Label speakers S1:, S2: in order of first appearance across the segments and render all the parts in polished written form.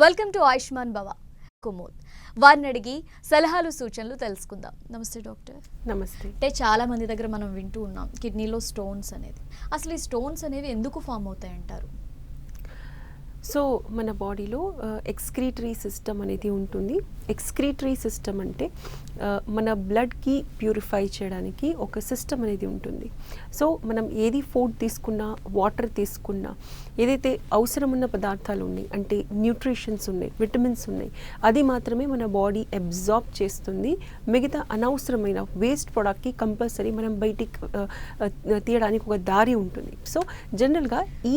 S1: Welcome to Ayushman భవ. కుమోద్ వారిని అడిగి సలహాలు సూచనలు తెలుసుకుందాం. నమస్తే డాక్టర్.
S2: నమస్తే.
S1: అంటే చాలా మంది దగ్గర మనం వింటూ ఉన్నాం కిడ్నీలో స్టోన్స్ అనేది. అసలు ఈ స్టోన్స్ అనేవి ఎందుకు ఫామ్ అవుతాయి అంటారు?
S2: సో మన బాడీలో ఎక్స్క్రీటరీ సిస్టమ్ అనేది ఉంటుంది. ఎక్స్క్రీటరీ సిస్టమ్ అంటే మన బ్లడ్కి ప్యూరిఫై చేయడానికి ఒక సిస్టమ్ అనేది ఉంటుంది. సో మనం ఏది ఫుడ్ తీసుకున్నా, వాటర్ తీసుకున్నా, ఏదైతే అవసరం ఉన్న పదార్థాలు ఉన్నాయి అంటే న్యూట్రిషన్స్ ఉన్నాయి, విటమిన్స్ ఉన్నాయి, అది మాత్రమే మన బాడీ అబ్జార్బ్ చేస్తుంది. మిగతా అనవసరమైన వేస్ట్ ప్రోడక్ట్కి కంపల్సరీ మనం బయటికి తీయడానికి ఒక దారి ఉంటుంది. సో జనరల్గా ఈ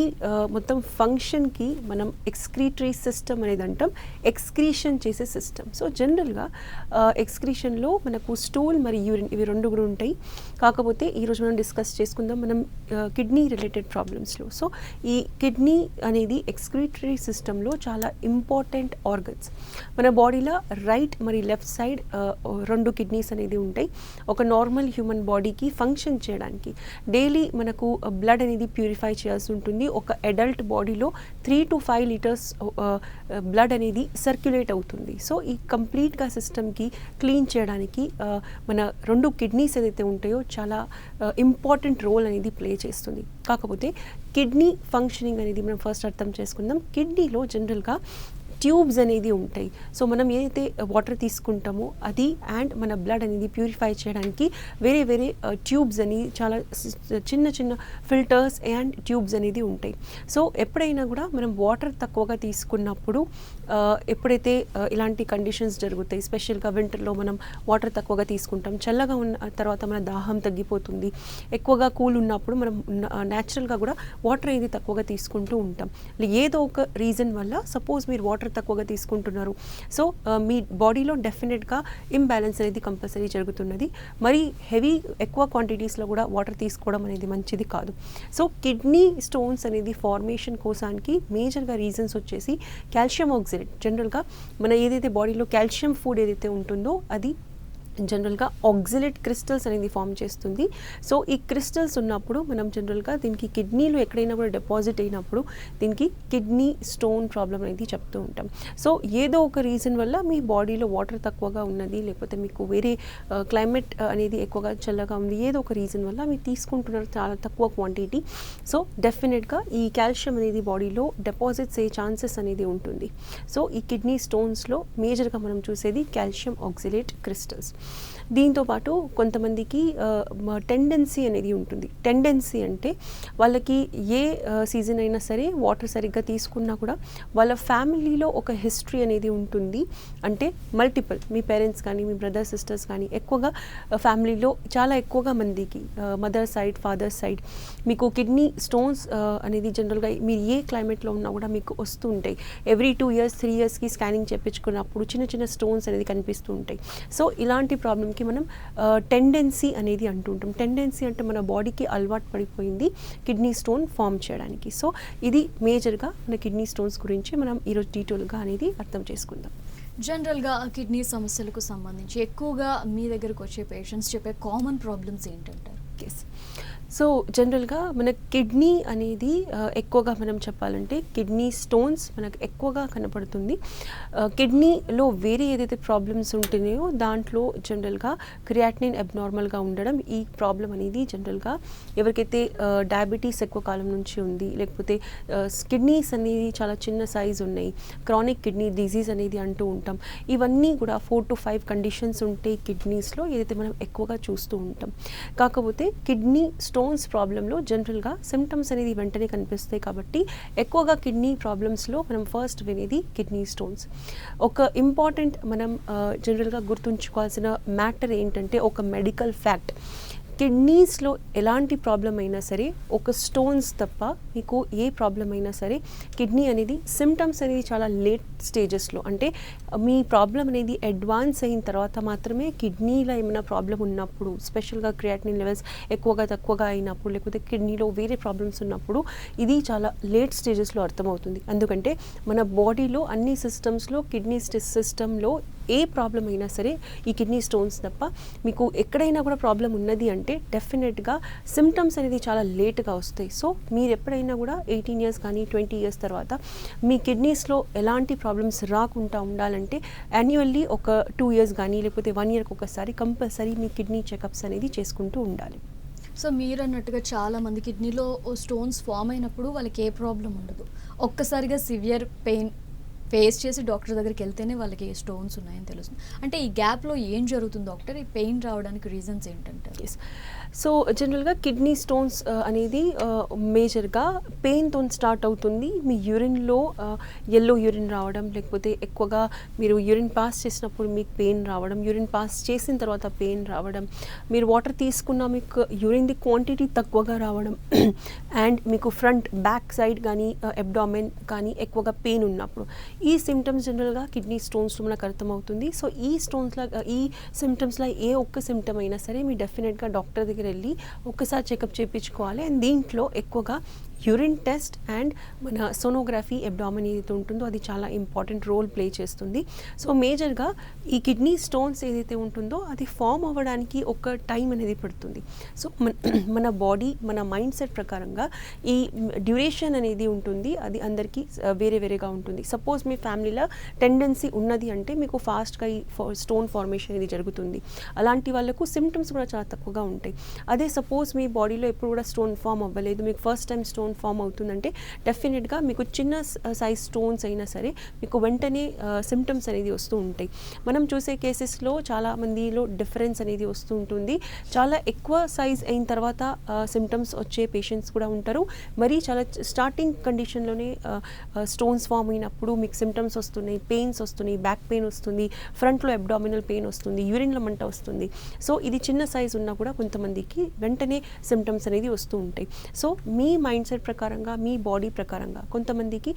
S2: మొత్తం ఫంక్షన్కి మనం ఎక్స్క్రీటరీ సిస్టమ్ అనేది అంటాం. ఎక్స్క్రీషన్ చేసే సిస్టమ్. సో జనరల్గా ఎక్స్క్రీషన్లో మనకు స్టూల్ మరియు యూరిన్ ఇవి రెండు కూడా ఉంటాయి. కాకపోతే ఈరోజు మనం డిస్కస్ చేసుకుందాం మనం కిడ్నీ రిలేటెడ్ ప్రాబ్లమ్స్లో. సో ఈ కిడ్నీ అనేది ఎక్స్క్రీటరీ సిస్టంలో చాలా ఇంపార్టెంట్ ఆర్గన్స్. మన బాడీలో రైట్ మరియు లెఫ్ట్ సైడ్ రెండు కిడ్నీస్ అనేది ఉంటాయి. ఒక నార్మల్ హ్యూమన్ బాడీకి ఫంక్షన్ చేయడానికి డైలీ మనకు బ్లడ్ అనేది ప్యూరిఫై చేయాల్సి ఉంటుంది. ఒక అడల్ట్ బాడీలో 3 to 5 లీటర్స్ బ్లడ్ అనేది సర్క్యులేట్ అవుతుంది. సో ఈ కంప్లీట్గా సిస్టమ్కి క్లీన్ చేయడానికి మన రెండు కిడ్నీస్ ఏదైతే ఉంటాయో చాలా ఇంపార్టెంట్ రోల్ అనేది ప్లే చేస్తుంది. కాకపోతే కిడ్నీ ఫంక్షనింగ్ అనేది మనం ఫస్ట్ అర్థం చేసుకుందాం. కిడ్నీలో జనరల్గా ట్యూబ్స్ అనేది ఉంటాయి. సో మనం ఏదైతే వాటర్ తీసుకుంటామో అది అండ్ మన బ్లడ్ అనేది ప్యూరిఫై చేయడానికి వేరే వేరే ట్యూబ్స్ అని చాలా చిన్న చిన్న ఫిల్టర్స్ అండ్ ట్యూబ్స్ అనేది ఉంటాయి. సో ఎప్పుడైనా కూడా మనం వాటర్ తక్కువగా తీసుకున్నప్పుడు ఎప్పుడైతే ఇలాంటి కండిషన్స్ జరుగుతాయి, స్పెషల్గా వింటర్లో మనం వాటర్ తక్కువగా తీసుకుంటాం, చల్లగా ఉన్న తర్వాత మన దాహం తగ్గిపోతుంది. ఎక్కువగా కూల్ ఉన్నప్పుడు మనం న్యాచురల్గా కూడా వాటర్ అనేది తక్కువగా తీసుకుంటూ ఉంటాం. ఏదో ఒక రీజన్ వల్ల సపోజ్ మీరు వాటర్ తక్కువగా తీసుకుంటున్నారు. సో మీ బాడీలో డెఫినెట్గా ఇంబ్యాలెన్స్ అనేది కంపల్సరీ జరుగుతున్నది. మరి హెవీ ఎక్కువ క్వాంటిటీస్లో కూడా వాటర్ తీసుకోవడం అనేది మంచిది కాదు. సో కిడ్నీ స్టోన్స్ అనేది ఫార్మేషన్ కోసానికి మేజర్గా రీజన్స్ వచ్చేసి కాల్షియం ఆక్సిలేట్. జనరల్గా మన ఏదైతే బాడీలో కాల్షియం ఫుడ్ ఏదైతే ఉంటుందో అది జనరల్గా ఆక్సిలేట్ క్రిస్టల్స్ అనేది ఫామ్ చేస్తుంది. సో ఈ క్రిస్టల్స్ ఉన్నప్పుడు మనం జనరల్గా దీనికి కిడ్నీలో ఎక్కడైనా కూడా డిపాజిట్ అయినప్పుడు దీనికి కిడ్నీ స్టోన్ ప్రాబ్లం అనేది చెప్తూ ఉంటాం. సో ఏదో ఒక రీజన్ వల్ల మీ బాడీలో వాటర్ తక్కువగా ఉన్నది, లేకపోతే మీకు వేరే క్లైమేట్ అనేది ఎక్కువగా చల్లగా ఉంది, ఏదో ఒక రీజన్ వల్ల మీరు తీసుకుంటున్నారు చాలా తక్కువ క్వాంటిటీ. సో డెఫినెట్గా ఈ కాల్షియం అనేది బాడీలో డిపాజిట్స్ అయ్యే ఛాన్సెస్ అనేది ఉంటుంది. సో ఈ కిడ్నీ స్టోన్స్లో మేజర్గా మనం చూసేది కాల్షియం ఆక్సిలేట్ క్రిస్టల్స్. దీంతోపాటు కొంతమందికి టెండెన్సీ అనేది ఉంటుంది. టెండెన్సీ అంటే వాళ్ళకి ఏ సీజన్ అయినా సరే వాటర్ సరిగ్గా తీసుకున్నా కూడా వాళ్ళ ఫ్యామిలీలో ఒక హిస్టరీ అనేది ఉంటుంది. అంటే మల్టిపుల్ మీ పేరెంట్స్ కానీ మీ బ్రదర్ సిస్టర్స్ కానీ ఎక్కువగా ఫ్యామిలీలో చాలా ఎక్కువగా మందికి మదర్ సైడ్ ఫాదర్ సైడ్ మీకు కిడ్నీ స్టోన్స్ అనేది జనరల్గా మీరు ఏ క్లైమేట్లో ఉన్నా కూడా మీకు వస్తూ ఉంటాయి. ఎవ్రీ 2 years 3 yearsకి స్కానింగ్ చేయించుకున్నప్పుడు చిన్న చిన్న స్టోన్స్ అనేది కనిపిస్తూ ఉంటాయి. సో ఇలాంటి ప్రాబ్లంకి మనం టెండెన్సీ అనేది అంటుంటాం. టెండెన్సీ అంటే మన బాడీకి అలవాటు పడిపోయింది కిడ్నీ స్టోన్ ఫామ్ చేయడానికి. సో ఇది మేజర్గా మన కిడ్నీ స్టోన్స్ గురించి మనం ఈరోజు డీటెయిల్గా అనేది అర్థం చేసుకుందాం.
S1: జనరల్గా కిడ్నీ సమస్యలకు సంబంధించి ఎక్కువగా మీ దగ్గరకు వచ్చే పేషెంట్స్ చెప్పే కామన్ ప్రాబ్లమ్స్ ఏంటంటారు?
S2: సో జనరల్గా మన కిడ్నీ అనేది ఎక్కువగా మనం చెప్పాలంటే కిడ్నీ స్టోన్స్ మనకు ఎక్కువగా కనపడుతుంది. కిడ్నీలో వేరే ఏదైతే ప్రాబ్లమ్స్ ఉంటున్నాయో దాంట్లో జనరల్గా క్రియాటినిన్ అబ్నార్మల్గా ఉండడం ఈ ప్రాబ్లం అనేది జనరల్గా ఎవరికైతే డయాబెటీస్ ఎక్కువ కాలం నుంచి ఉంది, లేకపోతే కిడ్నీస్ అనేది చాలా చిన్న సైజ్ ఉన్నాయి, క్రానిక్ కిడ్నీ డిజీజ్ అనేది అంటూ ఉంటాం. ఇవన్నీ కూడా 4 to 5 కండిషన్స్ ఉంటాయి కిడ్నీస్లో, ఏదైతే మనం ఎక్కువగా చూస్తూ ఉంటాం. కాకపోతే కిడ్నీ స్టోన్స్ ప్రాబ్లంలో జనరల్గా సిమ్టమ్స్ అనేది వెంటనే కనిపిస్తాయి. కాబట్టి ఎక్కువగా కిడ్నీ ప్రాబ్లమ్స్లో మనం ఫస్ట్ వినేది కిడ్నీ స్టోన్స్. ఒక ఇంపార్టెంట్ మనం జనరల్గా గుర్తుంచుకోవాల్సిన మ్యాటర్ ఏంటంటే ఒక మెడికల్ ఫ్యాక్ట్, కిడ్నీస్లో ఎలాంటి ప్రాబ్లం అయినా సరే ఒక స్టోన్స్ తప్ప మీకు ఏ ప్రాబ్లం అయినా సరే కిడ్నీ అనేది సిమ్టమ్స్ అనేది చాలా లేట్ స్టేజెస్లో, అంటే మీ ప్రాబ్లం అనేది అడ్వాన్స్ అయిన తర్వాత మాత్రమే కిడ్నీలో ఏమైనా ప్రాబ్లం ఉన్నప్పుడు, స్పెషల్గా క్రియాటినిన్ లెవెల్స్ ఎక్కువగా తక్కువగా అయినప్పుడు, లేకపోతే కిడ్నీలో వేరే ప్రాబ్లమ్స్ ఉన్నప్పుడు ఇది చాలా లేట్ స్టేజెస్లో అర్థమవుతుంది. ఎందుకంటే మన బాడీలో అన్ని సిస్టమ్స్లో కిడ్నీ సిస్టంలో ఏ ప్రాబ్లం అయినా సరే ఈ కిడ్నీ స్టోన్స్ తప్ప మీకు ఎక్కడైనా కూడా ప్రాబ్లం ఉన్నది అంటే డెఫినెట్గా సిమ్టమ్స్ అనేది చాలా లేట్గా వస్తాయి. సో మీరు ఎప్పుడైనా కూడా 18 ఇయర్స్ కానీ 20 ఇయర్స్ తర్వాత మీ కిడ్నీస్లో ఎలాంటి ప్రాబ్లమ్స్ రాకుండా ఉండాలంటే యాన్యువల్లీ ఒక 2 ఇయర్స్ కానీ లేకపోతే 1 ఇయర్కి ఒకసారి కంపల్సరీ మీ కిడ్నీ చెకప్స్ అనేది చేసుకుంటూ ఉండాలి.
S1: సో మీరు అన్నట్టుగా చాలా మంది కిడ్నీలో స్టోన్స్ ఫామ్ అయినప్పుడు వాళ్ళకి ఏ ప్రాబ్లం ఉండదు, ఒక్కసారిగా సివియర్ పెయిన్ ఫేస్ చేసి డాక్టర్ దగ్గరికి వెళ్తేనే వాళ్ళకి స్టోన్స్ ఉన్నాయని తెలుస్తుంది. అంటే ఈ గ్యాప్లో ఏం జరుగుతుంది డాక్టర్? ఈ పెయిన్ రావడానికి రీజన్స్ ఏంటంటారు?
S2: ఎస్, సో జనరల్గా కిడ్నీ స్టోన్స్ అనేది మేజర్గా పెయిన్తో స్టార్ట్ అవుతుంది. మీ యూరిన్లో ఎల్లో యూరిన్ రావడం, లేకపోతే ఎక్కువగా మీరు యూరిన్ పాస్ చేసినప్పుడు మీకు పెయిన్ రావడం, యూరిన్ పాస్ చేసిన తర్వాత పెయిన్ రావడం, మీరు వాటర్ తీసుకున్న మీకు యూరిన్ది క్వాంటిటీ తక్కువగా రావడం అండ్ మీకు ఫ్రంట్ బ్యాక్ సైడ్ కానీ అబ్డామెన్ కానీ ఎక్కువగా పెయిన్ ఉన్నప్పుడు ఈ సిమ్టమ్స్ జనరల్గా కిడ్నీ స్టోన్స్లో మనకు అర్థమవుతుంది. సో ఈ సిమ్టమ్స్లో ఏ ఒక్క సిమ్టమ్ అయినా సరే మీరు డెఫినెట్గా డాక్టర్ దగ్గర వెళ్ళి ఒక్కసారి చెకప్ చేయించుకోవాలి. అండ్ దీంట్లో ఎక్కువగా యూరిన్ టెస్ట్ అండ్ మన సోనోగ్రఫీ అబ్డామిన్ ఏదైతే ఉంటుందో అది చాలా ఇంపార్టెంట్ రోల్ ప్లే చేస్తుంది. సో మేజర్గా ఈ కిడ్నీ స్టోన్స్ ఏదైతే ఉంటుందో అది ఫామ్ అవ్వడానికి ఒక టైం అనేది పడుతుంది. సో మన బాడీ మన మైండ్ సెట్ ప్రకారంగా ఈ డ్యూరేషన్ అనేది ఉంటుంది, అది అందరికీ వేరే వేరేగా ఉంటుంది. సపోజ్ మీ ఫ్యామిలీలో టెండెన్సీ ఉన్నది అంటే మీకు ఫాస్ట్గా ఈ స్టోన్ ఫార్మేషన్ అనేది జరుగుతుంది. అలాంటి వాళ్ళకు సిమ్టమ్స్ కూడా చాలా తక్కువగా ఉంటాయి. అదే సపోజ్ మీ బాడీలో ఎప్పుడు కూడా స్టోన్ ఫామ్ అవ్వలేదు, మీకు ఫస్ట్ టైం స్టోన్ ఫామ్ అవుతుందంటే డెఫినెట్గా మీకు చిన్న సైజ్ స్టోన్స్ అయినా సరే మీకు వెంటనే సిమ్టమ్స్ అనేది వస్తూ ఉంటాయి. మనం చూసే కేసెస్లో చాలా మందిలో డిఫరెన్స్ అనేది వస్తూ ఉంటుంది. చాలా ఎక్కువ సైజ్ అయిన తర్వాత సిమ్టమ్స్ వచ్చే పేషెంట్స్ కూడా ఉంటారు. మరి చాలా స్టార్టింగ్ కండిషన్లోనే స్టోన్స్ ఫామ్ అయినప్పుడు మీకు సిమ్టమ్స్ వస్తున్నాయి, పెయిన్స్ వస్తున్నాయి, బ్యాక్ పెయిన్ వస్తుంది, ఫ్రంట్లో అబ్డామినల్ పెయిన్ వస్తుంది, యూరిన్లో మంట వస్తుంది. సో ఇది చిన్న సైజ్ ఉన్నా కూడా కొంతమందికి వెంటనే సిమ్టమ్స్ అనేది వస్తూ ఉంటాయి. సో మీ మైండ్ సెట్ ప్రకారంగా మీ బాడీ ప్రకారంగా కొంతమందికి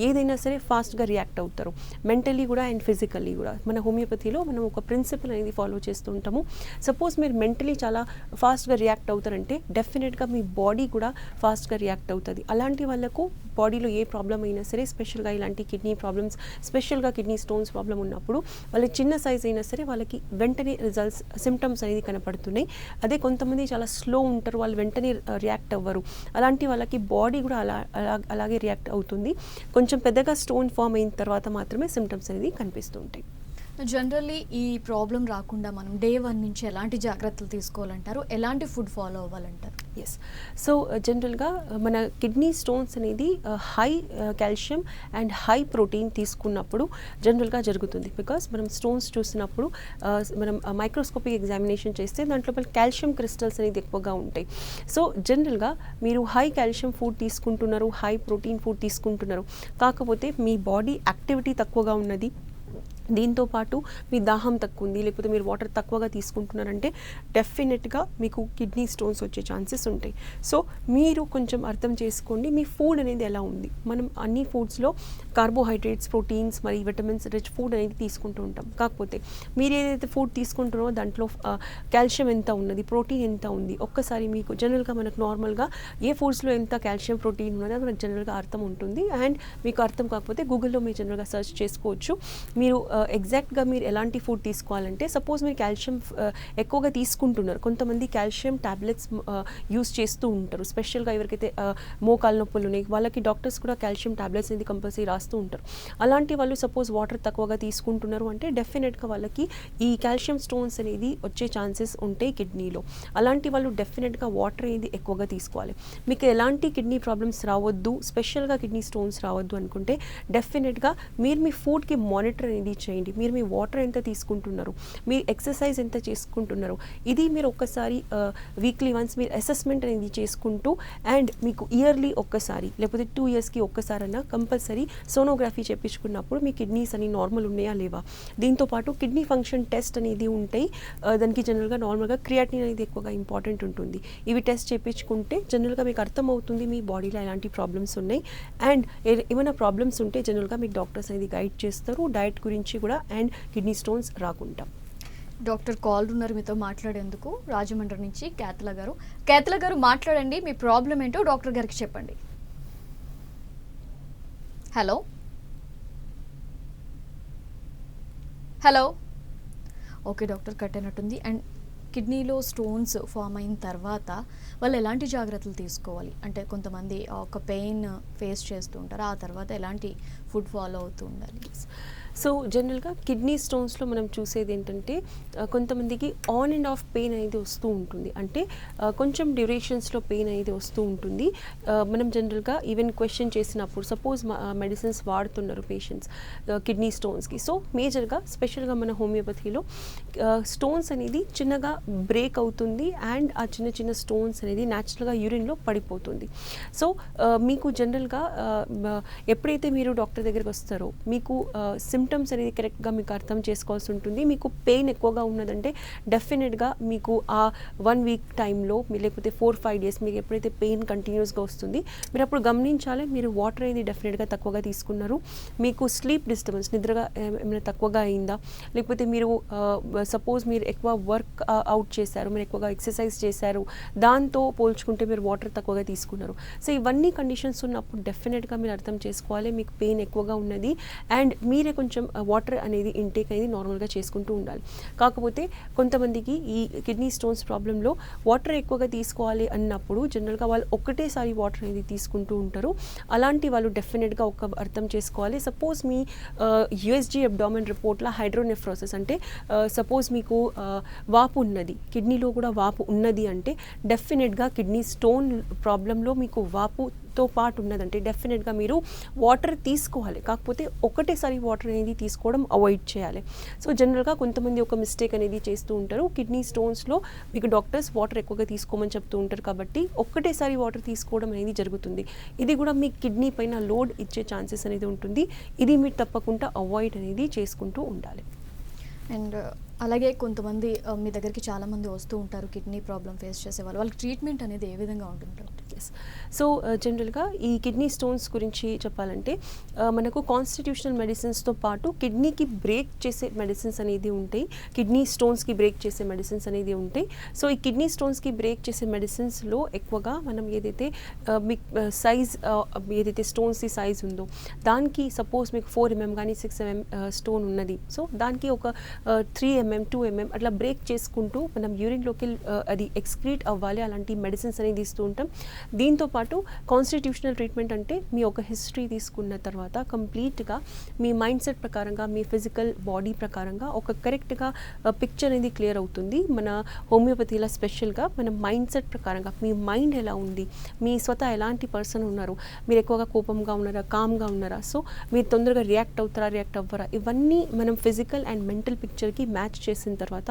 S2: ఏదైనా సరే ఫాస్ట్గా రియాక్ట్ అవుతారు, మెంటలీ కూడా అండ్ ఫిజికల్లీ కూడా. మన హోమియోపతిలో మనం ఒక ప్రిన్సిపల్ అనేది ఫాలో చేస్తూ ఉంటాము. సపోజ్ మీరు మెంటలీ చాలా ఫాస్ట్గా రియాక్ట్ అవుతారంటే డెఫినెట్గా మీ బాడీ కూడా ఫాస్ట్గా రియాక్ట్ అవుతుంది. అలాంటి వాళ్ళకు బాడీలో ఏ ప్రాబ్లం అయినా సరే, స్పెషల్గా ఇలాంటి కిడ్నీ ప్రాబ్లమ్స్, స్పెషల్గా కిడ్నీ స్టోన్స్ ప్రాబ్లం ఉన్నప్పుడు వాళ్ళకి చిన్న సైజ్ అయినా సరే వాళ్ళకి వెంటనే రిజల్ట్స్ సిమ్టమ్స్ అనేది కనపడుతున్నాయి. అదే కొంతమంది చాలా స్లో ఉంటారు, వాళ్ళు వెంటనే రియాక్ట్ అవ్వరు. అలాంటి వాళ్ళకి బాడీ కూడా అలాగే రియాక్ట్ అవుతుంది. కొంచెం పెద్దగా స్టోన్ ఫామ్ అయిన తర్వాత మాత్రమే సిమ్టమ్స్ అనేది కనిపిస్తూ ఉంటాయి.
S1: జనరల్లీ ఈ ప్రాబ్లం రాకుండా మనం డే 1 నుంచి ఎలాంటి జాగ్రత్తలు తీసుకోవాలంటారు, ఎలాంటి ఫుడ్ ఫాలో అవ్వాలంటారు?
S2: ఎస్, సో జనరల్గా మన కిడ్నీ స్టోన్స్ అనేది high calcium and high protein తీసుకున్నప్పుడు జనరల్గా జరుగుతుంది. బికాస్ మనం స్టోన్స్ చూసినప్పుడు మనం మైక్రోస్కోపిక్ ఎగ్జామినేషన్ చేస్తే దాంట్లో కాల్షియం క్రిస్టల్స్ అనేది ఎక్కువగా ఉంటాయి. సో జనరల్గా మీరు హై కాల్షియం ఫుడ్ తీసుకుంటున్నారు, హై ప్రోటీన్ ఫుడ్ తీసుకుంటున్నారు, కాకపోతే మీ బాడీ యాక్టివిటీ తక్కువగా ఉన్నది, దీంతోపాటు మీ దాహం తక్కువ ఉంది, లేకపోతే మీరు వాటర్ తక్కువగా తీసుకుంటున్నారంటే డెఫినెట్గా మీకు కిడ్నీ స్టోన్స్ వచ్చే ఛాన్సెస్ ఉంటాయి. సో మీరు కొంచెం అర్థం చేసుకోండి మీ ఫుడ్ అనేది ఎలా ఉంది. మనం అన్ని ఫుడ్స్లో కార్బోహైడ్రేట్స్, ప్రోటీన్స్, మరి విటమిన్స్ రిచ్ ఫుడ్ అనేది తీసుకుంటూ ఉంటాం. కాకపోతే మీరు ఏదైతే ఫుడ్ తీసుకుంటున్నారో దాంట్లో కాల్షియం ఎంత ఉన్నది, ప్రోటీన్ ఎంత ఉంది, ఒక్కసారి మీకు జనరల్గా మనకు నార్మల్గా ఏ ఫుడ్స్లో ఎంత కాల్షియం ప్రోటీన్ ఉన్నది అది మనకు జనరల్గా అర్థం ఉంటుంది. అండ్ మీకు అర్థం కాకపోతే గూగుల్లో మీరు జనరల్గా సెర్చ్ చేసుకోవచ్చు. మీరు ఎగ్జాక్ట్గా మీరు ఎలాంటి ఫుడ్ తీసుకోవాలంటే సపోజ్ మీరు కాల్షియం ఎక్కువగా తీసుకుంటున్నారు, కొంతమంది కాల్షియం టాబ్లెట్స్ యూస్ చేస్తూ ఉంటారు. స్పెషల్గా ఎవరికైతే మోకాలు నొప్పులు ఉన్నాయి వాళ్ళకి డాక్టర్స్ కూడా కాల్షియం టాబ్లెట్స్ అనేది కంపల్సరీ రాస్తూ ఉంటారు. అలాంటి వాళ్ళు సపోజ్ వాటర్ తక్కువగా తీసుకుంటున్నారు అంటే డెఫినెట్గా వాళ్ళకి ఈ కాల్షియం స్టోన్స్ అనేది వచ్చే ఛాన్సెస్ ఉంటాయి కిడ్నీలో. అలాంటి వాళ్ళు డెఫినెట్గా వాటర్ అనేది ఎక్కువగా తీసుకోవాలి. మీకు ఎలాంటి కిడ్నీ ప్రాబ్లమ్స్ రావద్దు, స్పెషల్గా కిడ్నీ స్టోన్స్ రావద్దు అనుకుంటే డెఫినెట్గా మీరు మీ ఫుడ్కి మానిటర్ అనేది చేయండి. మీరు మీ వాటర్ ఎంత తీసుకుంటున్నారు, మీరు ఎక్సర్సైజ్ ఎంత చేసుకుంటున్నారు, ఇది మీరు ఒక్కసారి వీక్లీ వన్స్ మీరు అసెస్మెంట్ అనేది చేసుకుంటూ అండ్ మీకు ఇయర్లీ ఒక్కసారి లేకపోతే 2 ఇయర్స్కి ఒక్కసారైనా కంపల్సరీ సోనోగ్రఫీ చేయించుకున్నప్పుడు మీ కిడ్నీస్ అని నార్మల్ ఉన్నాయా లేవా. దీంతోపాటు కిడ్నీ ఫంక్షన్ టెస్ట్ అనేది ఉంటాయి. దానికి జనరల్గా నార్మల్గా క్రియాటిన్ అనేది ఎక్కువగా ఇంపార్టెంట్ ఉంటుంది. ఇవి టెస్ట్ చేయించుకుంటే జనరల్గా మీకు అర్థమవుతుంది మీ బాడీలో ఎలాంటి ప్రాబ్లమ్స్ ఉన్నాయి. అండ్ ఏమైనా ప్రాబ్లమ్స్ ఉంటే జనరల్గా మీకు డాక్టర్స్ అనేది గైడ్ చేస్తారు డయట్ గురించి కూడా అండ్ కిడ్నీ స్టోన్స్ రాకుండా.
S1: డాక్టర్ కాల్ ఉన్నారు మీతో మాట్లాడేందుకు, రాజమండ్రి నుంచి కేతల గారు. కేతల గారు మాట్లాడండి, మీ ప్రాబ్లం ఏంటో డాక్టర్ గారికి చెప్పండి. Hello hello okay doctor cut అయినట్టుంది. అండ్ కిడ్నీలో స్టోన్స్ ఫామ్ అయిన తర్వాత వాళ్ళు ఎలాంటి జాగ్రత్తలు తీసుకోవాలి? అంటే కొంతమంది ఒక పెయిన్ ఫేస్ చేస్తూ ఉంటారు, ఆ తర్వాత ఎలాంటి ఫుడ్ ఫాలో అవుతూ ఉండాలి?
S2: సో జనరల్గా కిడ్నీ స్టోన్స్లో మనం చూసేది ఏంటంటే కొంతమందికి ఆన్ అండ్ ఆఫ్ పెయిన్ అనేది వస్తూ ఉంటుంది. అంటే కొంచెం డ్యూరేషన్స్లో పెయిన్ అనేది వస్తూ ఉంటుంది. మనం జనరల్గా ఈవెన్ క్వశ్చన్ చేసినప్పుడు సపోజ్ మెడిసిన్స్ వాడుతున్నారు పేషెంట్స్ కిడ్నీ స్టోన్స్కి. సో మేజర్గా స్పెషల్గా మన హోమియోపతిలో స్టోన్స్ అనేది చిన్నగా బ్రేక్ అవుతుంది అండ్ ఆ చిన్న చిన్న స్టోన్స్ అనేది న్యాచురల్గా యూరిన్లో పడిపోతుంది. సో మీకు జనరల్గా ఎప్పుడైతే మీరు డాక్టర్ దగ్గరికి వస్తారో మీకు సిమ్టమ్స్ అనేది కరెక్ట్గా మీకు అర్థం చేసుకోవాల్సి ఉంటుంది. మీకు పెయిన్ ఎక్కువగా ఉన్నదంటే డెఫినెట్గా మీకు ఆ 1 వీక్ టైంలో లేకపోతే 4-5 డేస్ మీకు ఎప్పుడైతే పెయిన్ కంటిన్యూస్గా వస్తుంది మీరు అప్పుడు గమనించాలి మీరు వాటర్ అనేది డెఫినెట్గా తక్కువగా తీసుకున్నారు, మీకు స్లీప్ డిస్టర్బెన్స్ నిద్రగా ఏమైనా తక్కువగా అయిందా, లేకపోతే మీరు సపోజ్ మీరు ఎక్కువ వర్క్ అవుట్ చేశారు, మీరు ఎక్కువగా ఎక్సర్సైజ్ చేశారు, దాంతో పోల్చుకుంటే మీరు వాటర్ తక్కువగా తీసుకున్నారు. సో ఇవన్నీ కండిషన్స్ ఉన్నప్పుడు డెఫినెట్గా మీరు అర్థం చేసుకోవాలి మీకు పెయిన్ ఎక్కువగా ఉన్నది అండ్ మీరే కొంచెం వాటర్ అనేది ఇంటేక్ అనేది నార్మల్గా చేసుకుంటూ ఉండాలి. కాకపోతే కొంతమందికి ఈ కిడ్నీ స్టోన్స్ ప్రాబ్లంలో వాటర్ ఎక్కువగా తీసుకోవాలి అన్నప్పుడు జనరల్గా వాళ్ళు ఒకటేసారి వాటర్ అనేది తీసుకుంటూ ఉంటారు. అలాంటి వాళ్ళు డెఫినెట్గా ఒక అర్థం చేసుకోవాలి. సపోజ్ మీ యూఎస్జీ అబ్డామిన్ రిపోర్ట్లో హైడ్రోనెఫ్రోసిస్ అంటే సపోజ్ మీకు వాపు ఉన్నది, కిడ్నీలో కూడా వాపు ఉన్నది అంటే డెఫినెట్గా కిడ్నీ స్టోన్ ప్రాబ్లంలో మీకు వాపుతో పాటు ఉన్నదంటే డెఫినెట్గా మీరు వాటర్ తీసుకోవాలి. కాకపోతే ఒకటేసారి వాటర్ అనేది తీసుకోవడం అవాయిడ్ చేయాలి. సో జనరల్గా కొంతమంది ఒక మిస్టేక్ అనేది చేస్తూ ఉంటారు, కిడ్నీ స్టోన్స్లో మీకు డాక్టర్స్ వాటర్ ఎక్కువగా తీసుకోమని చెప్తూ ఉంటారు కాబట్టి ఒక్కటేసారి వాటర్ తీసుకోవడం అనేది జరుగుతుంది. ఇది కూడా మీ కిడ్నీ పైన లోడ్ ఇచ్చే ఛాన్సెస్ అనేది ఉంటుంది. ఇది మీరు తప్పకుండా అవాయిడ్ అనేది చేసుకుంటూ ఉండాలి.
S1: అండ్ అలాగే కొంతమంది మీ దగ్గరికి చాలామంది వస్తూ ఉంటారు కిడ్నీ ప్రాబ్లం ఫేస్ చేసేవాళ్ళు, వాళ్ళకి ట్రీట్మెంట్ అనేది ఏ విధంగా ఉంటుంది డాక్టర్?
S2: సో జనరల్గా ఈ కిడ్నీ స్టోన్స్ గురించి చెప్పాలంటే మనకు కాన్స్టిట్యూషనల్ మెడిసిన్స్తో పాటు కిడ్నీకి బ్రేక్ చేసే మెడిసిన్స్ అనేది ఉంటాయి, కిడ్నీ స్టోన్స్కి బ్రేక్ చేసే మెడిసిన్స్ అనేది ఉంటాయి. సో ఈ కిడ్నీ స్టోన్స్కి బ్రేక్ చేసే మెడిసిన్స్లో ఎక్కువగా మనం ఏదైతే మీకు సైజ్ ఏదైతే స్టోన్స్ది సైజ్ ఉందో దానికి సపోజ్ మీకు 4 mm కానీ 6 mm స్టోన్ ఉన్నది, సో దానికి ఒక 3 mm 2 mm అట్లా బ్రేక్ చేసుకుంటూ మనం యూరిన్లోకి అది ఎక్స్క్రీట్ అవ్వాలి, అలాంటి మెడిసిన్స్ అనేది ఇస్తూ ఉంటాం. దీంతో పాటు కాన్స్టిట్యూషనల్ ట్రీట్మెంట్ అంటే మీ ఒక హిస్టరీ తీసుకున్న తర్వాత కంప్లీట్గా మీ మైండ్ సెట్ ప్రకారంగా మీ ఫిజికల్ బాడీ ప్రకారంగా ఒక కరెక్ట్గా పిక్చర్ అనేది క్లియర్ అవుతుంది. మన హోమియోపతిలో స్పెషల్గా మన మైండ్ సెట్ ప్రకారంగా మీ మైండ్ ఎలా ఉంది, మీ స్వతः ఎలాంటి పర్సన్ ఉన్నారు, మీరు ఎక్కువగా కోపంగా ఉన్నారా, కామ్గా ఉన్నారా, సో మీరు తొందరగా రియాక్ట్ అవుతారా, రియాక్ట్ అవ్వరా, ఇవన్నీ మనం ఫిజికల్ అండ్ మెంటల్ పిక్చర్కి మ్యాచ్ చేసిన తర్వాత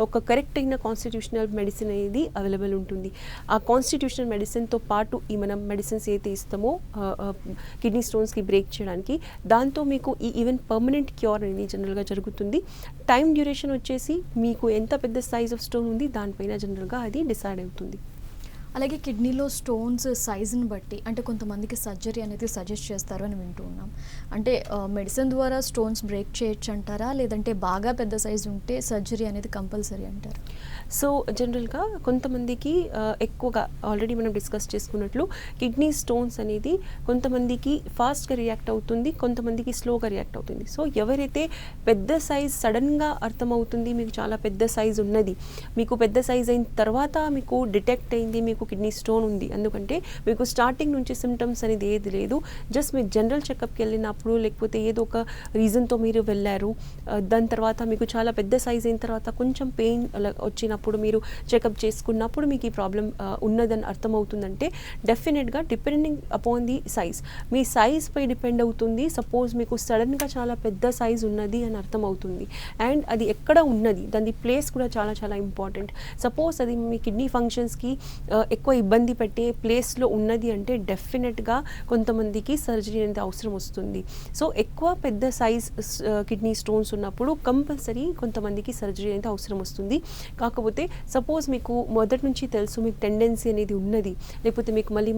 S2: ఒక కరెక్ట్ అయిన కాన్స్టిట్యూషనల్ మెడిసిన్ అనేది అవైలబుల్ ఉంటుంది. ఆ కాన్స్టిట్యూషనల్ మెడిసిన్తో పాటు ఈ మనం మెడిసిన్స్ ఏదైతే ఇస్తామో కిడ్నీ స్టోన్స్కి బ్రేక్ చేయడానికి దాంతో మీకు ఈ ఈవెన్ పర్మనెంట్ క్యూర్ అనేది జనరల్గా జరుగుతుంది. టైం డ్యూరేషన్ వచ్చేసి మీకు ఎంత పెద్ద సైజ్ ఆఫ్ స్టోన్ ఉంది దానిపైన జనరల్గా అది డిసైడ్ అవుతుంది.
S1: అలాగే కిడ్నీలో స్టోన్స్ సైజుని బట్టి అంటే కొంతమందికి సర్జరీ అనేది సజెస్ట్ చేస్తారు అని వింటూ ఉన్నాం. అంటే మెడిసిన్ ద్వారా స్టోన్స్ బ్రేక్ చేయొచ్చు అంటారా, లేదంటే బాగా పెద్ద సైజు ఉంటే సర్జరీ అనేది కంపల్సరీ అంటారు?
S2: సో జనరల్గా కొంతమందికి ఎక్కువగా ఆల్రెడీ మనం డిస్కస్ చేసుకున్నట్లు కిడ్నీ స్టోన్స్ అనేది కొంతమందికి ఫాస్ట్గా రియాక్ట్ అవుతుంది, కొంతమందికి స్లోగా రియాక్ట్ అవుతుంది. సో ఎవరైతే పెద్ద సైజ్ సడన్గా అర్థమవుతుంది మీకు చాలా పెద్ద సైజ్ ఉన్నది, మీకు పెద్ద సైజ్ అయిన తర్వాత మీకు డిటెక్ట్ అయింది మీకు కిడ్నీ స్టోన్ ఉంది, ఎందుకంటే మీకు స్టార్టింగ్ నుంచి సిమ్టమ్స్ అనేది ఏది లేదు, జస్ట్ మీరు జనరల్ చెకప్కి వెళ్ళినప్పుడు లేకపోతే ఏదో ఒక రీజన్తో మీరు వెళ్ళారు, దాని తర్వాత మీకు చాలా పెద్ద సైజ్ అయిన తర్వాత కొంచెం పెయిన్ వచ్చినప్పుడు మీరు చెకప్ చేసుకున్నప్పుడు మీకు ఈ ప్రాబ్లం ఉన్నదని అర్థమవుతుందంటే డెఫినెట్గా డిపెండింగ్ అపాన్ ది సైజ్ మీ సైజ్ పై డిపెండ్ అవుతుంది. సపోజ్ మీకు సడన్గా చాలా పెద్ద సైజ్ ఉన్నది అని అర్థమవుతుంది అండ్ అది ఎక్కడ ఉన్నది దాని ప్లేస్ కూడా చాలా చాలా ఇంపార్టెంట్. సపోజ్ అది మీ కిడ్నీ ఫంక్షన్స్కి ఎక్కువ ఇబ్బంది పెట్టే ప్లేస్లో ఉన్నది అంటే డెఫినెట్గా కొంతమందికి సర్జరీ అనేది అవసరం వస్తుంది. సో ఎక్కువ పెద్ద సైజ్ కిడ్నీ స్టోన్స్ ఉన్నప్పుడు కంపల్సరీ కొంతమందికి సర్జరీ అనేది అవసరం వస్తుంది. కాకపోతే సపోజ్ మీకు మొదటి నుంచి తెలుసు మీకు టెండెన్సీ అనేది ఉన్నది, లేకపోతే మీకు మళ్ళీ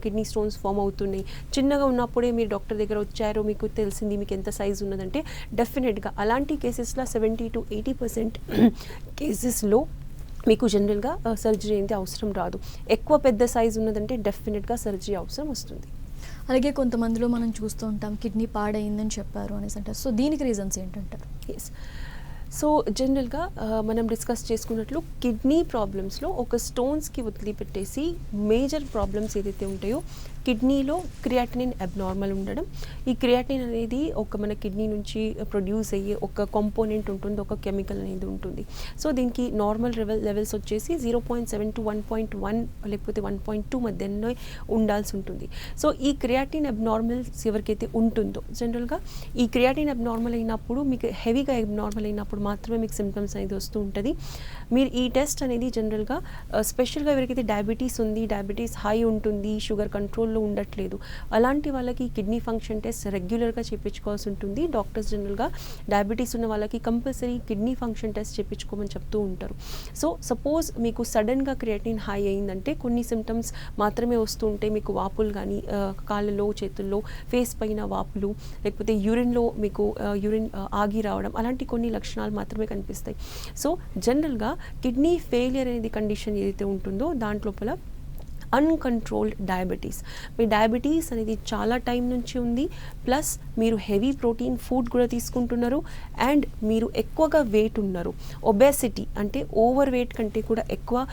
S2: కిడ్నీ స్టోన్స్ ఫామ్ అవుతున్నాయి, చిన్నగా ఉన్నప్పుడే మీరు డాక్టర్ దగ్గర వచ్చారు మీకు తెలిసింది మీకు ఎంత సైజ్ ఉన్నదంటే డెఫినెట్గా అలాంటి కేసెస్లో 70 to 80% కేసెస్లో మీకు జనరల్గా సర్జరీ అనేది అవసరం రాదు. ఎక్కువ పెద్ద సైజ్ ఉన్నదంటే డెఫినెట్గా సర్జరీ అవసరం వస్తుంది.
S1: అలాగే కొంతమందిలో మనం చూస్తూ ఉంటాం కిడ్నీ పాడైందని చెప్పారు అనేసి అంటారు. సో దీనికి రీజన్స్ ఏంటంటారు?
S2: ఎస్ సో జనరల్గా మనం డిస్కస్ చేసుకున్నట్లు కిడ్నీ ప్రాబ్లమ్స్లో ఒక స్టోన్స్కి వదిలిపెట్టేసి మేజర్ ప్రాబ్లమ్స్ ఏదైతే ఉంటాయో కిడ్నీలో క్రియాటినిన్ అబ్నార్మల్ ఉండడం. ఈ క్రియాటినిన్ అనేది మన కిడ్నీ నుంచి ప్రొడ్యూస్ అయ్యే ఒక కాంపోనెంట్ ఉంటుంది, ఒక కెమికల్ అనేది ఉంటుంది. సో దీనికి నార్మల్ లెవెల్స్ వచ్చేసి 0.7 to 1.1 లేకపోతే 1.2 మధ్యలో ఉండాల్సి ఉంటుంది. సో ఈ క్రియాటిన్ అబ్నార్మల్స్ ఎవరికైతే ఉంటుందో జనరల్గా ఈ క్రియాటిన్ అబ్నార్మల్ అయినప్పుడు మీకు హెవీగా అబ్నార్మల్ అయినప్పుడు మాత్రమే మీకు సిమ్టమ్స్ అనేది వస్తూ ఉంటుంది. మీరు ఈ టెస్ట్ అనేది జనరల్గా స్పెషల్గా ఎవరికైతే డయాబెటీస్ ఉంది, డయాబెటీస్ హై ఉంటుంది, షుగర్ కంట్రోల్లో ఉండట్లేదు, అలాంటి వాళ్ళకి కిడ్నీ ఫంక్షన్ టెస్ట్ రెగ్యులర్గా చేయించుకోవాల్సి ఉంటుంది. డాక్టర్స్ జనరల్గా డయాబెటీస్ ఉన్న వాళ్ళకి కంపల్సరీ కిడ్నీ ఫంక్షన్ టెస్ట్ చేయించుకోమని చెప్తూ ఉంటారు. సో సపోజ్ మీకు సడన్గా క్రియాటిన్ హై అయిందంటే కొన్ని సిమ్టమ్స్ మాత్రమే వస్తూ ఉంటాయి. మీకు వాపులు కానీ కాళ్ళలో, చేతుల్లో, ఫేస్ పైన వాపులు, లేకపోతే యూరిన్లో మీకు యూరిన్ ఆగి రావడం, అలాంటి కొన్ని లక్షణాలు మాత్రమే కనిపిస్తాయి. సో జనరల్గా కిడ్నీ ఫెయిలియర్ అనేది కండిషన్ ఏదైతే ఉంటుందో దాంట్లోపల అన్కంట్రోల్డ్ డయాబెటీస్, మీ డయాబెటీస్ అనేది చాలా టైం నుంచి ఉంది, ప్లస్ మీరు హెవీ ప్రోటీన్ ఫుడ్ కూడా తీసుకుంటున్నారు, అండ్ మీరు ఎక్కువగా వెయిట్ ఉన్నారు. ఒబేసిటీ అంటే ఓవర్ వెయిట్ కంటే కూడా ఎక్కువ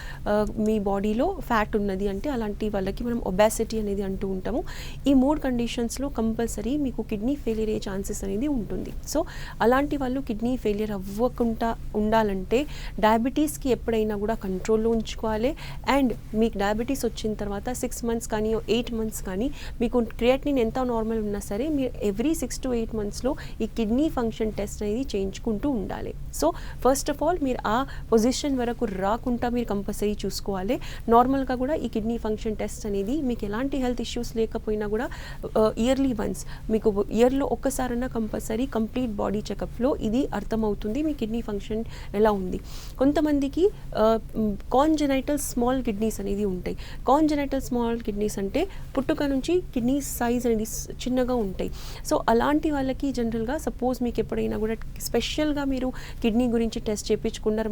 S2: మీ బాడీలో ఫ్యాట్ ఉన్నది అంటే అలాంటి వాళ్ళకి మనం ఒబేసిటీ అనేది అంటూ ఉంటాము. ఈ 3 కండిషన్స్లో కంపల్సరీ మీకు కిడ్నీ ఫెయిలియర్ అయ్యే ఛాన్సెస్ అనేది ఉంటుంది. సో అలాంటి వాళ్ళు కిడ్నీ ఫెయిలియర్ అవ్వకుండా ఉండాలంటే డయాబెటీస్కి ఎప్పుడైనా కూడా కంట్రోల్లో ఉంచుకోవాలి. అండ్ మీకు డయాబెటీస్ వచ్చిన తర్వాత 6 months కానీ 8 months కానీ మీకు క్రియాటినిన్ ఎంత నార్మల్ ఉన్నా సరే మీరు ఎవ్రీ 6 to 8 monthsలో ఈ కిడ్నీ ఫంక్షన్ టెస్ట్ అనేది చేయించుకుంటూ ఉండాలి. సో ఫస్ట్ ఆఫ్ ఆల్ మీరు ఆ పొజిషన్ వరకు రాకుండా మీరు కంపల్సరీ చూసుకోవాలి. నార్మల్గా కూడా ఈ కిడ్నీ ఫంక్షన్ టెస్ట్ అనేది మీకు ఎలాంటి హెల్త్ ఇష్యూస్ లేకపోయినా కూడా ఇయర్లీ వన్స్ మీకు ఇయర్లో ఒక్కసారైనా కంపల్సరీ కంప్లీట్ బాడీ చెకప్లో ఇది అర్థమవుతుంది మీ కిడ్నీ ఫంక్షన్ ఎలా ఉంది. కొంతమందికి కాంజెనైటల్ స్మాల్ కిడ్నీస్ అనేది ఉంటాయి. కాంజెనైటల్ స్మాల్ కిడ్నీస్ అంటే పుట్టుక నుంచి కిడ్నీ సైజ్ అనేది చిన్నగా ఉంటాయి. సో అలాంటి వాళ్ళకి జనరల్గా సపోజ్ మీకు ఎప్పుడైనా కూడా స్పెషల్గా మీరు కిడ్నీ గురించి టెస్ట్ చేయించుకుంటే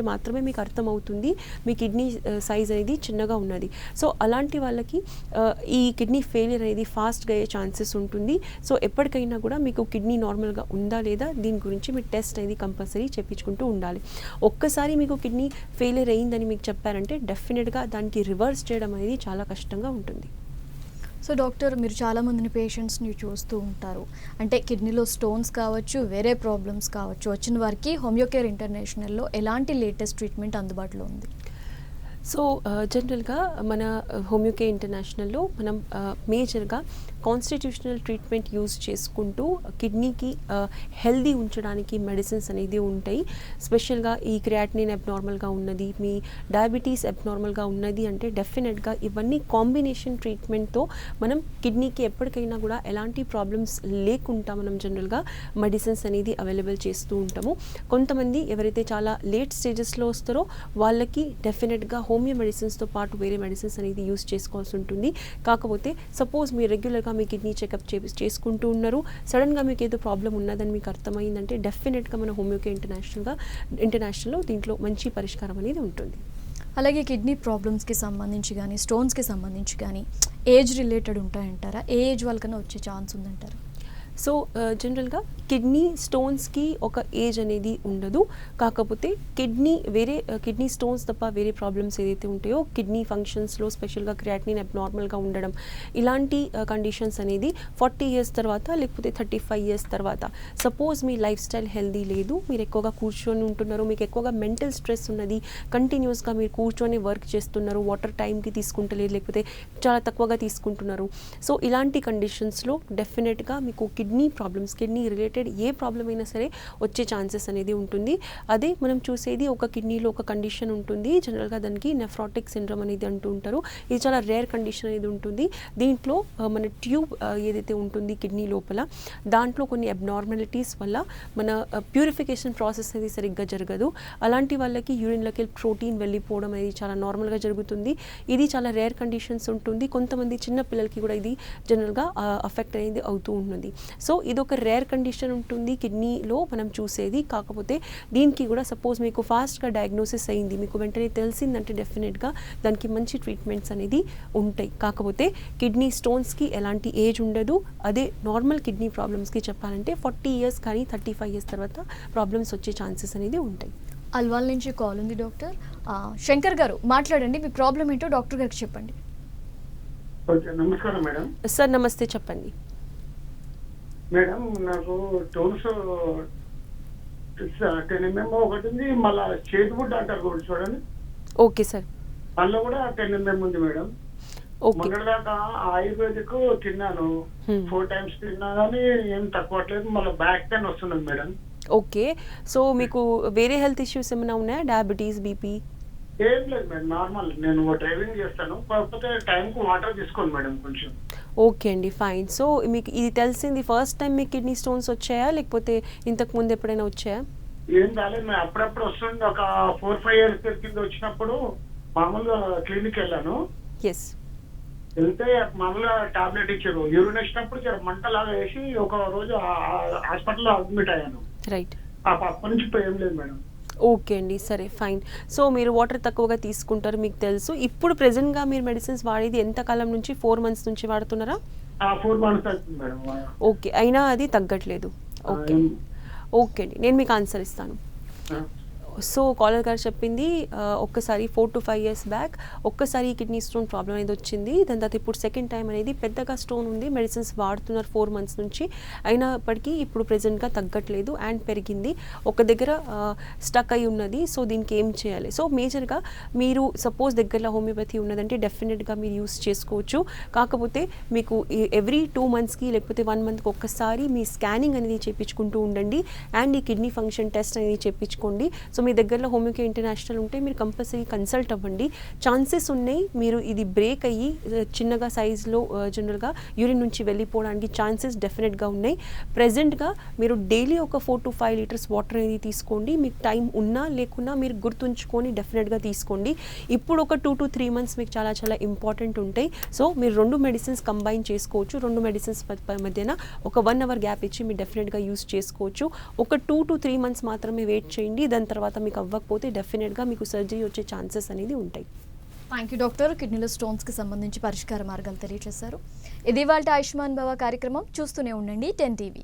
S2: మాత్రమే మీకు అర్థమవుతుంది మీ కిడ్నీ సైజ్ అనేది చిన్నగా ఉన్నది. సో అలాంటి వాళ్ళకి ఈ కిడ్నీ ఫెయిలియర్ అనేది ఫాస్ట్గా అయ్యే ఛాన్సెస్ ఉంటుంది. సో ఎప్పటికైనా కూడా మీకు కిడ్నీ నార్మల్గా ఉందా లేదా దీని గురించి మీరు టెస్ట్ అనేది కంపల్సరీ చేయించుకుంటూ ఉండాలి. ఒక్కసారి మీకు కిడ్నీ ఫెయిలియర్ అయ్యిందని మీకు చెప్పారంటే డెఫినెట్గా దానికి రివర్స్ చేయడం అనేది చాలా కష్టంగా ఉంటుంది.
S1: సో డాక్టర్, మీరు చాలామందిని పేషెంట్స్ని చూస్తూ ఉంటారు. అంటే కిడ్నీలో స్టోన్స్ కావచ్చు, వేరే ప్రాబ్లమ్స్ కావచ్చు, వచ్చిన వారికి హోమియోకేర్ ఇంటర్నేషనల్లో ఎలాంటి లేటెస్ట్ ట్రీట్మెంట్ అందుబాటులో ఉంది?
S2: సో జనరల్గా మన హోమియోకేర్ ఇంటర్నేషనల్లో మనం మేజర్గా కాన్స్టిట్యూషనల్ ట్రీట్మెంట్ యూజ్ చేసుకుంటూ కిడ్నీకి హెల్దీ ఉంచడానికి మెడిసిన్స్ అనేది ఉంటాయి. స్పెషల్గా ఈ క్రియాటినిన్ అబ్నార్మల్గా ఉన్నది, మీ డయాబెటీస్ అబ్నార్మల్గా ఉన్నది అంటే డెఫినెట్గా ఇవన్నీ కాంబినేషన్ ట్రీట్మెంట్తో మనం కిడ్నీకి ఎప్పటికైనా కూడా ఎలాంటి ప్రాబ్లమ్స్ లేకుండా మనం జనరల్గా మెడిసిన్స్ అనేది అవైలబుల్ చేస్తూ ఉంటాము. కొంతమంది ఎవరైతే చాలా లేట్ స్టేజెస్లో వస్తారో వాళ్ళకి డెఫినెట్గా హోమియో మెడిసిన్స్తో పాటు వేరే మెడిసిన్స్ అనేది యూజ్ చేసుకోవాల్సి ఉంటుంది. కాకపోతే సపోజ్ మీరు రెగ్యులర్గా మీ కిడ్నీ చెకప్ చేసుకుంటూ ఉన్నారు, సడన్గా మీకు ఏదో ప్రాబ్లం ఉన్నదని మీకు అర్థమైందంటే డెఫినెట్గా మన హోమియోకేర్ ఇంటర్నేషనల్లో దీంట్లో మంచి పరిష్కారం అనేది ఉంటుంది.
S1: అలాగే కిడ్నీ ప్రాబ్లమ్స్కి సంబంధించి కానీ స్టోన్స్కి సంబంధించి కానీ ఏజ్ రిలేటెడ్ ఉంటాయంటారా? ఏ ఏజ్ వాళ్ళకన్నా వచ్చే ఛాన్స్ ఉందంటారా?
S2: సో జనరల్గా కిడ్నీ స్టోన్స్కి ఒక ఏజ్ అనేది ఉండదు. కాకపోతే కిడ్నీ స్టోన్స్ తప్ప వేరే ప్రాబ్లమ్స్ ఏదైతే ఉంటాయో కిడ్నీ ఫంక్షన్స్లో స్పెషల్గా క్రియాటినిన్ అబ్నార్మల్గా ఉండడం, ఇలాంటి కండిషన్స్ అనేది 40 years తర్వాత లేకపోతే 35 years తర్వాత, సపోజ్ మీ లైఫ్ స్టైల్ హెల్దీ లేదు, మీరు ఎక్కువగా కూర్చొని ఉంటున్నారు, మీకు ఎక్కువగా మెంటల్ స్ట్రెస్ ఉన్నది, కంటిన్యూస్గా మీరు కూర్చొని వర్క్ చేస్తున్నారు, వాటర్ టైంకి తీసుకుంటలేదు, లేకపోతే చాలా తక్కువగా తీసుకుంటున్నారు. సో ఇలాంటి కండిషన్స్లో డెఫినెట్గా మీకు కిడ్నీ ప్రాబ్లమ్స్, కిడ్నీ రిలేటెడ్ ఏ ప్రాబ్లం అయినా సరే వచ్చే ఛాన్సెస్ అనేది ఉంటుంది. అదే మనం చూసేది ఒక కిడ్నీలో ఒక కండిషన్ ఉంటుంది, జనరల్గా దానికి నెఫ్రాటిక్ సిండ్రోమ్ అనేది అంటూ ఉంటారు. ఇది చాలా రేర్ కండిషన్ అనేది ఉంటుంది. దీంట్లో మన ట్యూబ్ ఏదైతే ఉంటుంది కిడ్నీ లోపల, దాంట్లో కొన్ని అబ్నార్మాలిటీస్ వల్ల మన ప్యూరిఫికేషన్ ప్రాసెస్ అనేది సరిగ్గా జరగదు. అలాంటి వాళ్ళకి యూరిన్లోకి ప్రోటీన్ వెళ్ళిపోవడం అనేది చాలా నార్మల్గా జరుగుతుంది. ఇది చాలా రేర్ కండిషన్స్ ఉంటుంది. కొంతమంది చిన్న పిల్లలకి కూడా ఇది జనరల్గా అఫెక్ట్ అనేది అవుతూ ఉంటుంది. సో ఇది ఒక రేర్ కండిషన్ ఉంటుంది కిడ్నీలో మనం చూసేది. కాకపోతే దీనికి కూడా సపోజ్ మీకు ఫాస్ట్గా డయాగ్నోసిస్ అయింది, మీకు వెంటనే తెలిసిందంటే డెఫినెట్గా దానికి మంచి ట్రీట్మెంట్స్ అనేది ఉంటాయి. కాకపోతే కిడ్నీ స్టోన్స్కి ఎలాంటి ఏజ్ ఉండదు. అదే నార్మల్ కిడ్నీ ప్రాబ్లమ్స్కి చెప్పాలంటే 40 ఇయర్స్ కానీ 35 ఇయర్స్ తర్వాత ప్రాబ్లమ్స్ వచ్చే ఛాన్సెస్ అనేది ఉంటాయి.
S1: అల్వాల్ నుంచి కాల్ ఉంది డాక్టర్. శంకర్ గారు మాట్లాడండి, మీ ప్రాబ్లం ఏంటో డాక్టర్ గారికి చెప్పండి.
S3: నమస్కారం మేడం.
S2: సార్ నమస్తే, చెప్పండి.
S3: మేడం నాకు టోన్స్ 10 mm ఒకటి ఉంది, మళ్ళా చేతిబుడ్డ అంటారు కూడా చూడండి,
S2: ఓకే సార్.
S3: అందులో కూడా 10 mm ఉంది మేడం.
S2: ఓకే.
S3: మొన్నటిదాకా ఆయుర్వేదిక్ తిన్నాను, 4 times తిన్నా కానీ ఏం తక్కువట్లేదు, మళ్ళీ బ్యాక్ పెయిన్ వస్తున్నది మేడం.
S2: ఓకే, సో మీకు వేరే హెల్త్ ఇష్యూస్ ఏమైనా ఉన్నాయా? Diabetes, BP?
S3: ఏం లేదు మేడం, నార్మల్. నేను డ్రైవింగ్ చేస్తాను, కాకపోతే టైంకు వాటర్ తీసుకోను మేడం కొంచెం.
S2: ఓకే అండి, ఫైన్. సో మీకు ఇది తెలిసింది ఫస్ట్ టైం మీకు కిడ్నీ స్టోన్స్ వచ్చాయా లేకపోతే ఇంతకు ముందు ఎప్పుడైనా వచ్చాయా?
S3: ఏం రాలేదు మేడం, అప్పుడప్పుడు వస్తుంది. ఒక 4-5 years కింద వచ్చినప్పుడు మామూలుగా క్లినిక్ వెళ్ళాను.
S2: ఎస్.
S3: వెళ్తే మామూలుగా టాబ్లెట్ ఇచ్చారు. యూరిన్ వచ్చినప్పుడు జర మంటలాగా వేసి ఒక రోజు హాస్పిటల్లో అడ్మిట్ అయ్యాను.
S2: రైట్.
S3: అప్పటి నుంచి ఇప్పుడు ఏం లేదు మేడం.
S2: ఓకే అండి, సరే ఫైన్. సో మీరు వాటర్ తక్కువగా తీసుకుంటారు, మీకు తెలుసు. ఇప్పుడు ప్రెజెంట్గా మీరు మెడిసిన్స్ వాడేది ఎంత కాలం నుంచి? 4 months నుంచి వాడుతున్నారా?
S3: 4 months అవుతుంది మేడం.
S2: ఓకే, అయినా అది తగ్గట్లేదు. ఓకే ఓకే అండి, నేను మీకు ఆన్సర్ ఇస్తాను. సో కాలర్ గారు చెప్పింది ఒక్కసారి 4 to 5 years బ్యాక్ ఒక్కసారి కిడ్నీ స్టోన్ ప్రాబ్లం అనేది వచ్చింది. దాని తర్వాత ఇప్పుడు సెకండ్ టైం అనేది పెద్దగా స్టోన్ ఉంది, మెడిసిన్స్ వాడుతున్నారు 4 months నుంచి, అయినప్పటికీ ఇప్పుడు ప్రెజెంట్గా తగ్గట్లేదు అండ్ పెరిగింది, ఒక దగ్గర స్టక్ అయి ఉన్నది. సో దీనికి ఏం చేయాలి? సో మేజర్గా మీరు సపోజ్ దగ్గరలో హోమియోపతి ఉన్నదంటే డెఫినెట్గా మీరు యూస్ చేసుకోవచ్చు. కాకపోతే మీకు ఎవ్రీ 2 monthsకి లేకపోతే 1 monthకి ఒక్కసారి మీ స్కానింగ్ అనేది చేయించుకుంటూ ఉండండి అండ్ ఈ కిడ్నీ ఫంక్షన్ టెస్ట్ అనేది చేయించుకోండి. సో మీ దగ్గరలో హోమియోకే ఇంటర్నేషనల్ ఉంటే మీరు కంపల్సరీ కన్సల్ట్ అవ్వండి. ఛాన్సెస్ ఉన్నాయి మీరు ఇది బ్రేక్ అయ్యి చిన్నగా సైజులో జనరల్గా యూరిన్ నుంచి వెళ్ళిపోవడానికి ఛాన్సెస్ డెఫినెట్గా ఉన్నాయి. ప్రెజెంట్గా మీరు డైలీ ఒక 4 to 5 liters వాటర్ అనేది తీసుకోండి. మీకు టైం ఉన్నా లేకున్నా మీరు గుర్తుంచుకొని డెఫినెట్గా తీసుకోండి. ఇప్పుడు ఒక 2 to 3 months మీకు చాలా చాలా ఇంపార్టెంట్ ఉంటాయి. సో మీరు 2 మెడిసిన్స్ కంబైన్ చేసుకోవచ్చు. 2 మెడిసిన్స్ మధ్యన ఒక 1 hour గ్యాప్ ఇచ్చి మీరు డెఫినెట్గా యూస్ చేసుకోవచ్చు. ఒక 2 to 3 months మాత్రమే వెయిట్ చేయండి. దాని తర్వాత మీకు అవ్వకపోతే డెఫినెట్గా మీకు సర్జరీ వచ్చే ఛాన్సెస్ అనేది ఉంటాయి.
S1: Thank you doctor. కిడ్నీలో స్టోన్స్కి సంబంధించి పరిష్కార మార్గాలు తెలియజేశారు. ఇది ఇవాళ ఆయుష్మాన్ భవ కార్యక్రమం. చూస్తూనే ఉండండి 10 TV.